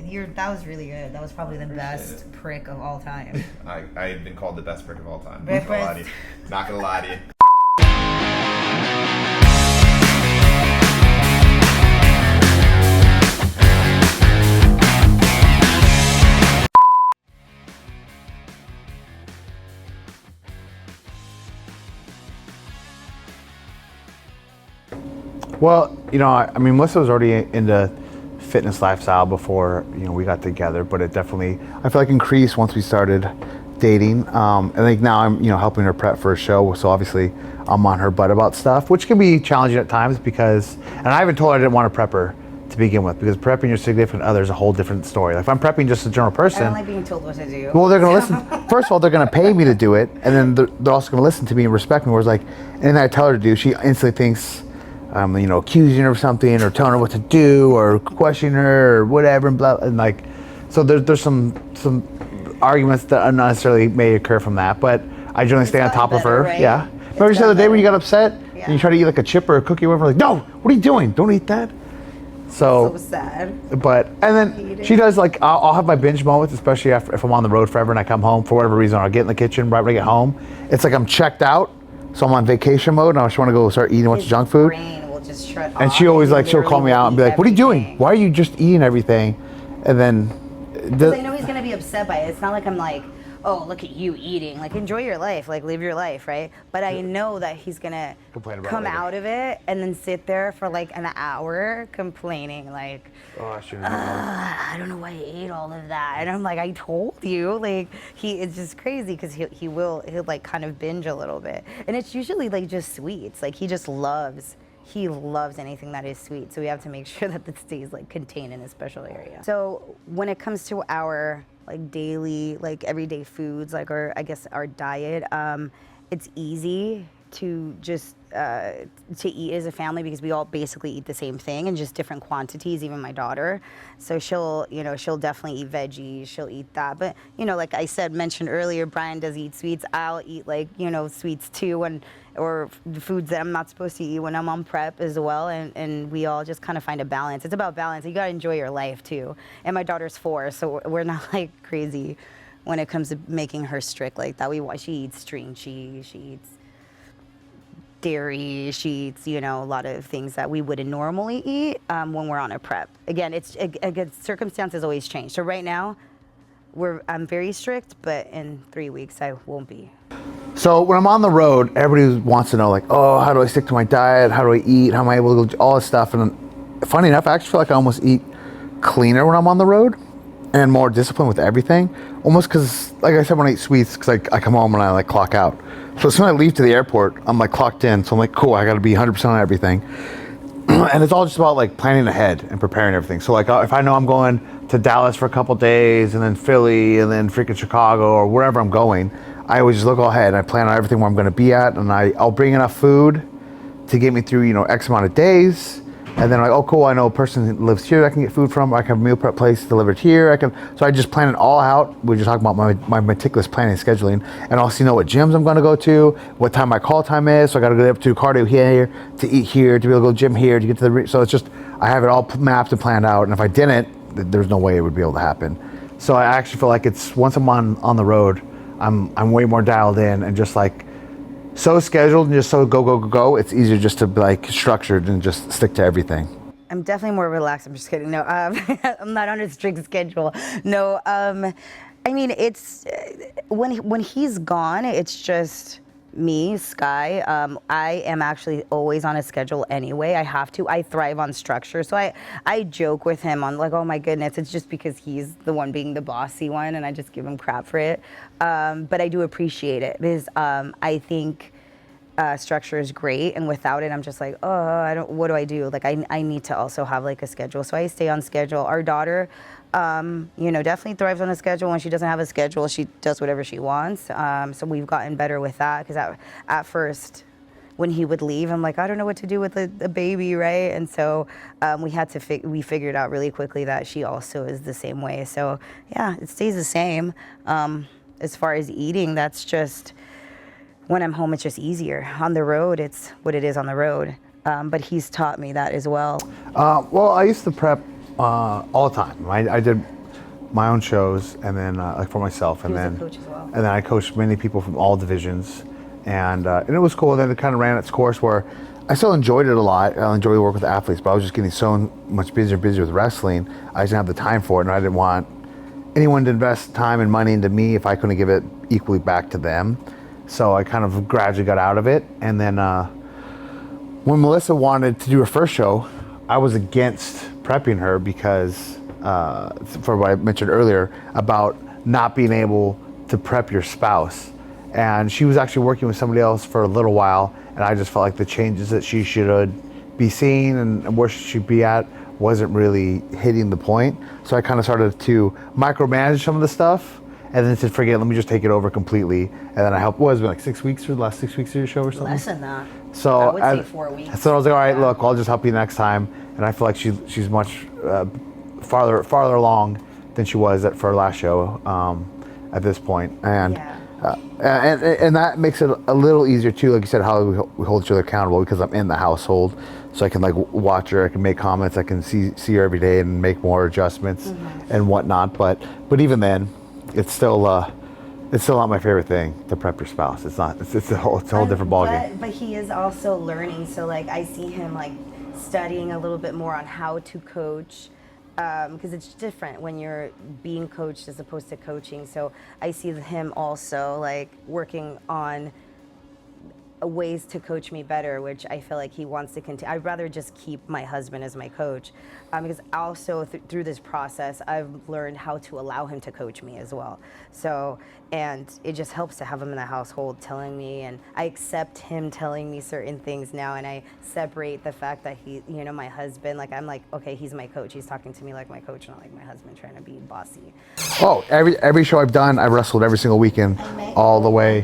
That was really good. That was probably the best prick of all time. I've been called the best prick of all time. Best. Not gonna lie to you. Well, I mean, Melissa was already into fitness lifestyle before, we got together, but it definitely, I feel like increased once we started dating. And like now I'm, helping her prep for a show. So obviously I'm on her butt about stuff, which can be challenging at times because, and I even told her I didn't want to prep her to begin with, because prepping your significant other is a whole different story. Like if I'm prepping just a general person. I don't like being told what to do. Well, they're going to listen. First of all, they're going to pay me to do it. And then they're also going to listen to me and respect me. Whereas like anything I tell her to do, she instantly thinks, accusing her of something or telling her what to do or questioning her or whatever and blah, and like, so there's some arguments that unnecessarily may occur from that, but I generally stay on top of her. Right? Yeah. Remember the other day when you got upset and you try to eat like a chip or a cookie or whatever, like, no, what are you doing? Don't eat that. So sad. But, and then she does like, I'll have my binge moments, especially if I'm on the road forever and I come home for whatever reason, I'll get in the kitchen right when I get home. It's like I'm checked out. So I'm on vacation mode and I just want to go start eating a bunch of junk food. Will just shut and off. she always she'll call me out and be like, what are you doing? Why are you just eating everything? And then because I know he's gonna be upset by it. It's not like I'm like, oh, look at you eating. Like, enjoy your life. Like, live your life, right? But I know that he's gonna come out of it and then sit there for like an hour complaining, like, I don't know why I ate all of that. And I'm like, I told you. Like, it's just crazy because he'll like kind of binge a little bit. And it's usually like just sweets. Like, he loves anything that is sweet. So we have to make sure that it stays like contained in a special area. So when it comes to our like daily, like everyday foods, like our diet, it's easy to just to eat as a family because we all basically eat the same thing in just different quantities, even my daughter. So she'll definitely eat veggies, she'll eat that. But, like I mentioned earlier, Brian does eat sweets. I'll eat sweets too, or foods that I'm not supposed to eat when I'm on prep as well. And we all just kind of find a balance. It's about balance. You gotta enjoy your life too. And my daughter's 4, so we're not like crazy when it comes to making her strict like that. She eats string cheese, she eats dairy, she eats, a lot of things that we wouldn't normally eat when we're on a prep. Again, circumstances always change. So right now, I'm very strict, but in 3 weeks I won't be. So when I'm on the road, everybody wants to know like, oh, how do I stick to my diet? How do I eat? How am I able to do all this stuff? And funny enough, I actually feel like I almost eat cleaner when I'm on the road and more disciplined with everything. Almost because, like I said, when I eat sweets, because I come home and I like clock out. So as soon as I leave to the airport, I'm like clocked in. So I'm like, cool, I got to be 100% on everything. And it's all just about like planning ahead and preparing everything. So like if I know I'm going to Dallas for a couple days and then Philly and then freaking Chicago or wherever I'm going, I always just look all ahead and I plan on everything where I'm going to be at, and I'll bring enough food to get me through, X amount of days. And then I'm like, oh cool, I know a person that lives here I can get food from, or I can have a meal prep place delivered here. So I just plan it all out. We're just talking about my meticulous planning and scheduling, and also know what gyms I'm gonna go to, what time my call time is. So I gotta go up to cardio here, to eat here, to be able to go gym here, to get to so it's just, I have it all mapped and planned out. And if I didn't, there's no way it would be able to happen. So I actually feel like it's, once I'm on the road, I'm way more dialed in and just like, so scheduled and just so go. It's easier just to be like structured and just stick to everything. I'm definitely more relaxed. I'm just kidding. No, I'm not on a strict schedule. No, I mean, it's when he's gone, it's just me, Sky. I am actually always on a schedule anyway. I have to. I thrive on structure. So I joke with him on like, oh my goodness, it's just because he's the one being the bossy one, and I just give him crap for it. But I do appreciate it because I think structure is great, and without it, I'm just like, oh, what do I do? Like I need to also have like a schedule. So I stay on schedule. Our daughter, definitely thrives on a schedule. When she doesn't have a schedule, she does whatever she wants. So we've gotten better with that, because at first, when he would leave, I'm like, I don't know what to do with the baby, right? And so we figured out really quickly that she also is the same way. So yeah, it stays the same. As far as eating, that's just, when I'm home, it's just easier. On the road, it's what it is on the road. But he's taught me that as well. Well, I used to prep all the time. I did my own shows, and then like for myself, and He was a then coach as well. and then I coached many people from all divisions, and it was cool. Then it kind of ran its course where I still enjoyed it a lot. I enjoyed the work with athletes, but I was just getting so much busier and busier with wrestling. I just didn't have the time for it, and I didn't want anyone to invest time and money into me if I couldn't give it equally back to them. So I kind of gradually got out of it, and then when Melissa wanted to do her first show, I was against prepping her because for what I mentioned earlier about not being able to prep your spouse. And she was actually working with somebody else for a little while, and I just felt like the changes that she should be seeing and where she should be at wasn't really hitting the point. So I kind of started to micromanage some of the stuff, and then said, forget it, let me just take it over completely. And then I helped, what has it been, like 6 weeks for the last 6 weeks of your show or something? Less than that. So I would say 4 weeks. So I was like, all right, look, I'll just help you next time. And I feel like she's much farther along than she was for her last show at this point. And, and that makes it a little easier too, like you said, how we hold each other accountable, because I'm in the household. So I can like watch her, I can make comments, I can see her every day and make more adjustments and whatnot. But even then, it's still not my favorite thing to prep your spouse. It's not. It's a whole different ballgame. But he is also learning. So like I see him like studying a little bit more on how to coach, because it's different when you're being coached as opposed to coaching. So I see him also like working on ways to coach me better, which I feel like he wants to continue. I'd rather just keep my husband as my coach, because also through this process, I've learned how to allow him to coach me as well. So, and it just helps to have him in the household telling me, and I accept him telling me certain things now, and I separate the fact that he, you know, my husband, like I'm like, okay, he's my coach. He's talking to me like my coach, not like my husband trying to be bossy. Oh, every show I've done, I've wrestled every single weekend, all the way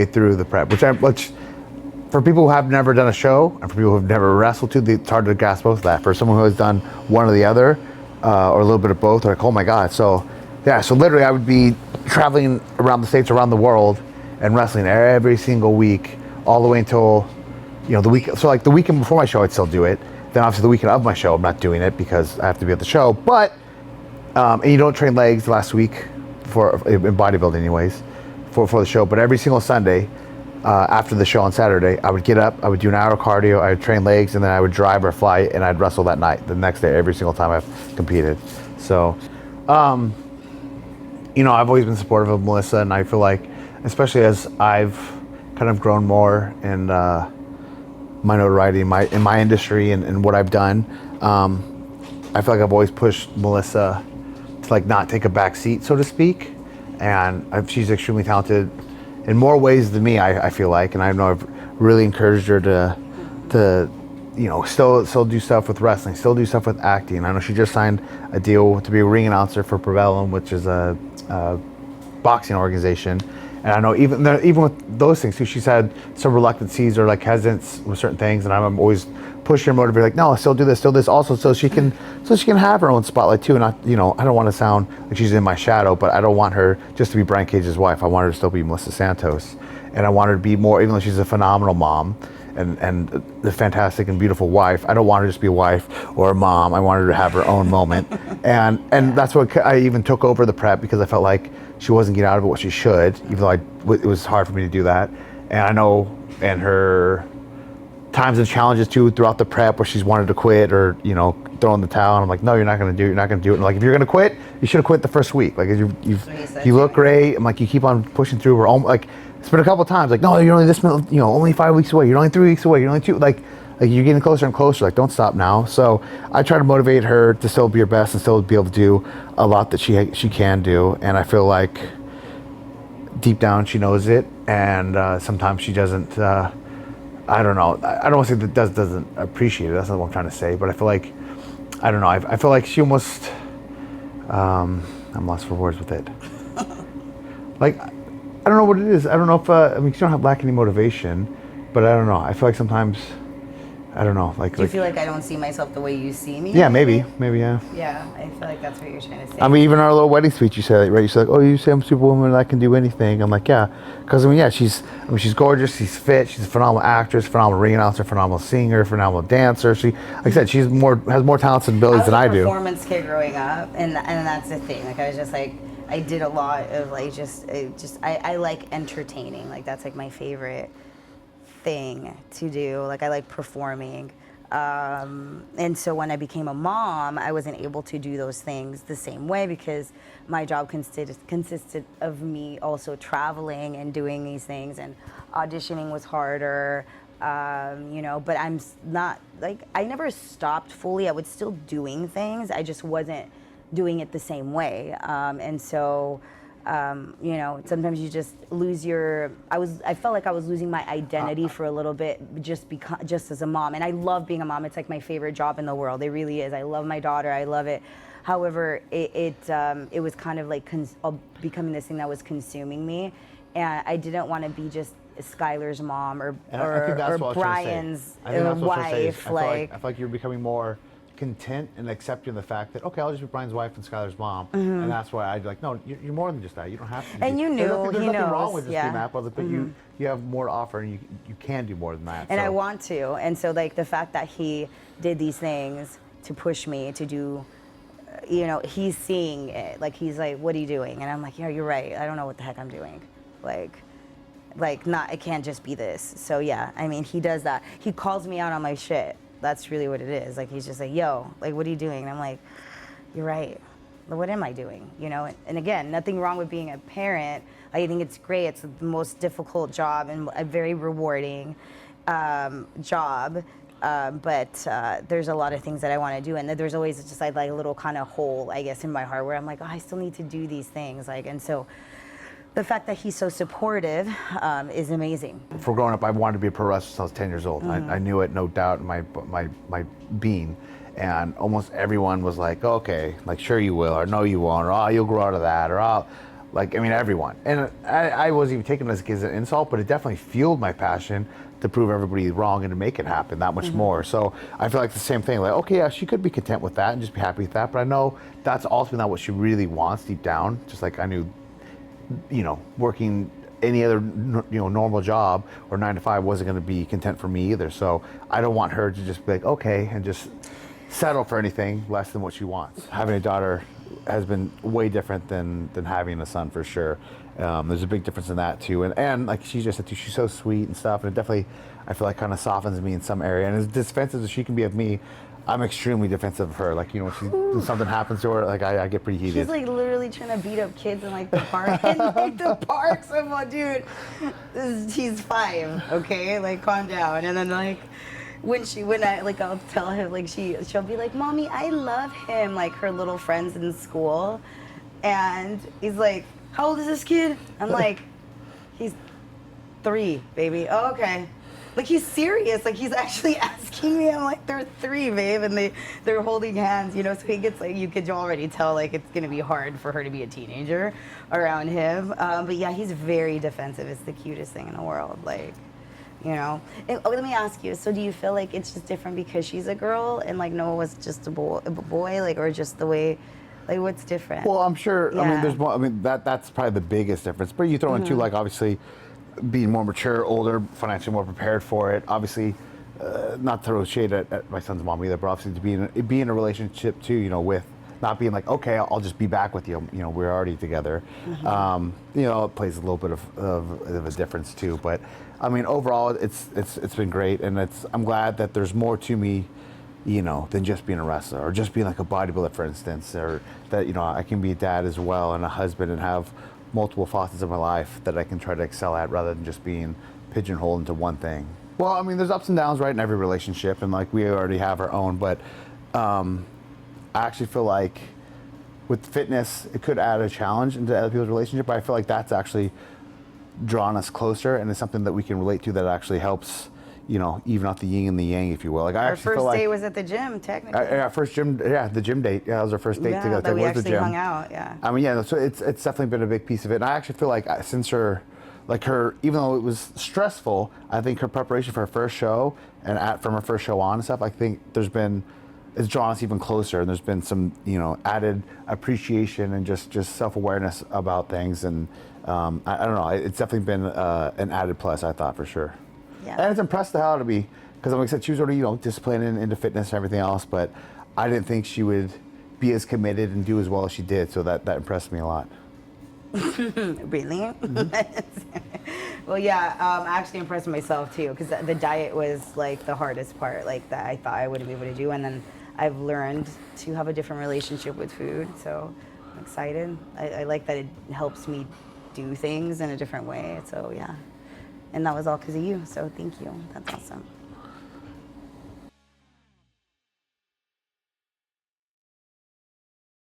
through the prep, which for people who have never done a show and for people who have never wrestled too, it's hard to grasp both of that. For someone who has done one or the other, or a little bit of both, they're like, oh my God. So yeah, so literally I would be traveling around the States, around the world, and wrestling every single week, all the way until, you know, the week. So like the weekend before my show, I'd still do it. Then obviously the weekend of my show, I'm not doing it because I have to be at the show. But, and you don't train legs the last week in bodybuilding anyways, for the show. But every single Sunday, after the show on Saturday, I would get up, I would do an hour of cardio, I would train legs, and then I would drive or fly, and I'd wrestle that night, the next day, every single time I've competed. So, you know, I've always been supportive of Melissa, and I feel like, especially as I've kind of grown more in my notoriety in my industry and what I've done, I feel like I've always pushed Melissa to like not take a back seat, so to speak. And she's extremely talented in more ways than me, I feel like, and I know I've really encouraged her to you know, still do stuff with wrestling, still do stuff with acting. I know she just signed a deal to be a ring announcer for Prevalum, which is a boxing organization. And I know even with those things too, she's had some reluctancies or like hesitance with certain things, and I'm always pushing her, motivating, like, no, still do this also, so she can have her own spotlight too. And I don't want to sound like she's in my shadow, but I don't want her just to be Brian Cage's wife. I want her to still be Melissa Santos, and I want her to be more, even though she's a phenomenal mom and the fantastic and beautiful wife, I don't want her to just be a wife or a mom. I want her to have her own moment, and that's what I even took over the prep, because I felt like she wasn't getting out of it what she should, even though it was hard for me to do that. And I know, and her times and challenges too throughout the prep where she's wanted to quit or, you know, throw in the towel, and I'm like, no, you're not going to do it. And like, if you're going to quit, you should have quit the first week. Like, you look great. I'm like, you keep on pushing through. We're almost, like, it's been a couple of times, like, no, you're only this, you know, only 5 weeks away. You're only 3 weeks away. You're only 2, like you're getting closer and closer. Like, don't stop now. So I try to motivate her to still be her best and still be able to do a lot that she can do. And I feel like deep down she knows it, and sometimes she doesn't. I don't know. I don't want to say that doesn't appreciate it. That's not what I'm trying to say. But I feel like, I don't know. I feel like she almost. I'm lost for words with it. Like, I don't know what it is. I don't know if I mean, you don't have lack any motivation, but I don't know. I feel like sometimes I don't know. Do you feel like I don't see myself the way you see me? Yeah, maybe, yeah. Yeah, I feel like that's what you're trying to say. I mean, even our little wedding speech, you said, right? You said, "Oh, you say I'm Superwoman, I can do anything." I'm like, yeah, because she's gorgeous, she's fit, she's a phenomenal actress, phenomenal ring announcer, phenomenal singer, phenomenal dancer. She, like I said, has more talents and abilities than I do. I was a performance kid growing up, and that's the thing. Like I was just like, I did a lot of like I like entertaining. Like that's like my favorite thing to do. Like I like performing. And so when I became a mom, I wasn't able to do those things the same way because my job consisted of me also traveling and doing these things, and auditioning was harder. But I'm not like, I never stopped fully. I was still doing things. I just wasn't doing it the same way. Sometimes you just lose I felt like I was losing my identity for a little bit just as a mom. And I love being a mom. It's like my favorite job in the world. It really is. I love my daughter. I love it. However, it was kind of like becoming this thing that was consuming me. And I didn't want to be just Skylar's mom or Brian's wife. I feel like you're becoming more content and accepting the fact that, okay, I'll just be Brian's wife and Skylar's mom, and that's why I'd like, no, you're more than just that. You don't have to. And there's nothing wrong with just yeah. being that, but you have more to offer, and you can do more than that. And I want to, and so like the fact that he did these things to push me to do, he's seeing it. Like he's like, what are you doing? And I'm like, yeah, you're right. I don't know what the heck I'm doing. It can't just be this. So yeah, I mean, he does that. He calls me out on my shit. That's really what it is. Like he's just like, yo, like what are you doing? And I'm like, you're right. What am I doing? And again, nothing wrong with being a parent. I think it's great. It's the most difficult job and a very rewarding job. But there's a lot of things that I want to do, and there's always just like a little kind of hole, I guess, in my heart where I'm like, oh, I still need to do these things. And so the fact that he's so supportive is amazing. For growing up, I wanted to be a pro wrestler since I was 10 years old. I knew it, no doubt, in my being. And almost everyone was like, oh, okay, like sure you will, or no you won't, or oh, you'll grow out of that, or oh, everyone. And I wasn't even taking this as an insult, but it definitely fueled my passion to prove everybody wrong and to make it happen that much more. So I feel like the same thing, like, okay, yeah, she could be content with that and just be happy with that, but I know that's ultimately not what she really wants deep down, just like I knew working any other normal job or 9 to 5 wasn't going to be content for me either. So I don't want her to just be like, okay, and just settle for anything less than what she wants. Having a daughter has been way different than having a son, for sure. There's a big difference in that too, and like she just said too, she's so sweet and stuff, and it definitely, I feel like, kind of softens me in some area. And as defensive as she can be of me, I'm extremely defensive of her. Like, when something happens to her, like I get pretty heated. She's like literally trying to beat up kids in like the park. In like the parks. I'm like, dude, he's 5, okay? Like, calm down. And then like I'll tell him, like she'll be like, Mommy, I love him. Like her little friends in school, and he's like, how old is this kid? I'm like, he's 3, baby. Oh, okay. Like he's serious, like he's actually asking me. I'm like, they're 3, babe, and they're holding hands, so he gets like, you could already tell like it's gonna be hard for her to be a teenager around him. But yeah, he's very defensive. It's the cutest thing in the world, And, let me ask you, so do you feel like it's just different because she's a girl and like Noah was just a boy, like, or just the way, like what's different? Well, I'm sure, yeah. I mean, there's more, that's probably the biggest difference, but you throw in too, like obviously, being more mature, older, financially more prepared for it. Obviously, not to throw shade at my son's mom either, but obviously to be in a relationship too, with not being like, okay, I'll just be back with you. We're already together. It plays a little bit of a difference too. But I mean, overall, it's been great, and I'm glad that there's more to me, than just being a wrestler or just being like a bodybuilder, for instance, or that I can be a dad as well and a husband and have multiple facets of my life that I can try to excel at rather than just being pigeonholed into one thing. Well, I mean, there's ups and downs, right, in every relationship, and like we already have our own, but I actually feel like with fitness, it could add a challenge into other people's relationship, but I feel like that's actually drawn us closer, and it's something that we can relate to that actually helps, even out the yin and the yang, if you will. Like our first date was at the gym, technically. Our first gym, the gym date. Yeah, that was our first date together. But we actually hung out, yeah. I mean, yeah, so it's definitely been a big piece of it. And I actually feel like since her like her, even though it was stressful, I think her preparation for her first show and from her first show on and stuff, I think it's drawn us even closer, and there's been some, added appreciation and just self-awareness about things, and I don't know, it's definitely been an added plus, I thought, for sure. Yeah. And it's impressed the hell out of me, because like I said, she was already, disciplined and into fitness and everything else, but I didn't think she would be as committed and do as well as she did, so that impressed me a lot. Really? Mm-hmm. Well, yeah, I actually impressed myself too, because the diet was like the hardest part, like that I thought I wouldn't be able to do, and then I've learned to have a different relationship with food, so I'm excited. I like that it helps me do things in a different way, so yeah. And that was all because of you, so thank you. That's awesome.